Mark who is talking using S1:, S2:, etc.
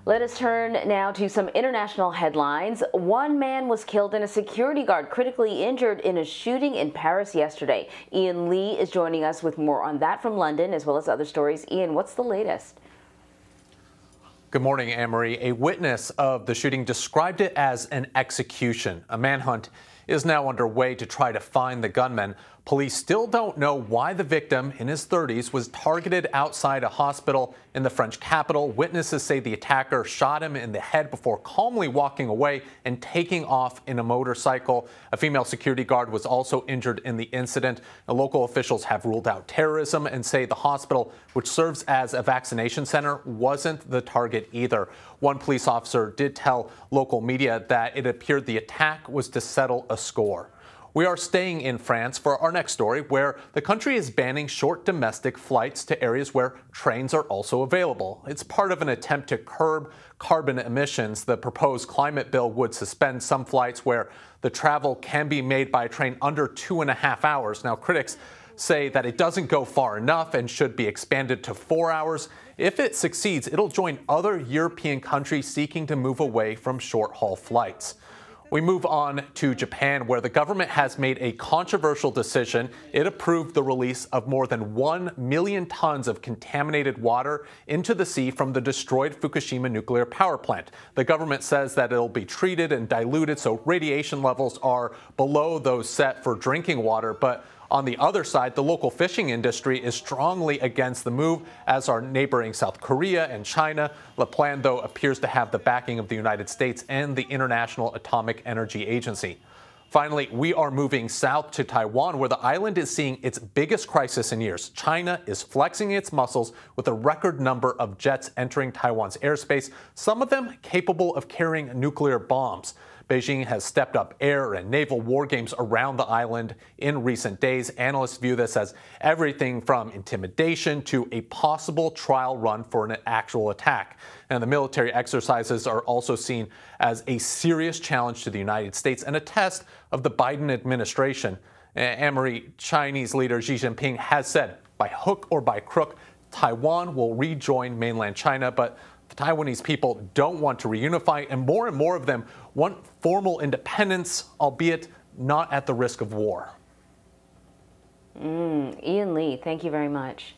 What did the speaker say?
S1: Let us turn now to some international headlines. One man was killed and a security guard critically injured in a shooting in Paris yesterday. Ian Lee is joining us with more on that from London, as well as other stories. Ian, what's the latest?
S2: Good morning, Anne-Marie. A witness of the shooting described it as an execution. A manhunt is now underway to try to find the gunman. Police still don't know why the victim, in his 30s, was targeted outside a hospital in the French capital. Witnesses say the attacker shot him in the head before calmly walking away and taking off in a motorcycle. A female security guard was also injured in the incident. Local officials have ruled out terrorism and say the hospital, which serves as a vaccination center, wasn't the target either. One police officer did tell local media that it appeared the attack was to settle a score. We are staying in France for our next story, where the country is banning short domestic flights to areas where trains are also available. It's part of an attempt to curb carbon emissions. The proposed climate bill would suspend some flights where the travel can be made by a train under 2.5 hours. Now, critics say that it doesn't go far enough and should be expanded to 4 hours. If it succeeds, it'll join other European countries seeking to move away from short-haul flights. We move on to Japan, where the government has made a controversial decision. It approved the release of more than 1 million tons of contaminated water into the sea from the destroyed Fukushima nuclear power plant. The government says that it'll be treated and diluted so radiation levels are below those set for drinking water. But on the other side, the local fishing industry is strongly against the move, as are neighboring South Korea and China. The plan, though, appears to have the backing of the United States and the International Atomic Energy Agency. Finally, we are moving south to Taiwan, where the island is seeing its biggest crisis in years. China is flexing its muscles with a record number of jets entering Taiwan's airspace, some of them capable of carrying nuclear bombs. Beijing has stepped up air and naval war games around the island in recent days. Analysts view this as everything from intimidation to a possible trial run for an actual attack. And the military exercises are also seen as a serious challenge to the United States and a test of the Biden administration. Anne-Marie, Chinese leader Xi Jinping has said, by hook or by crook, Taiwan will rejoin mainland China, but the Taiwanese people don't want to reunify, and more of them want formal independence, albeit not at the risk of war.
S1: Ian Lee, thank you very much.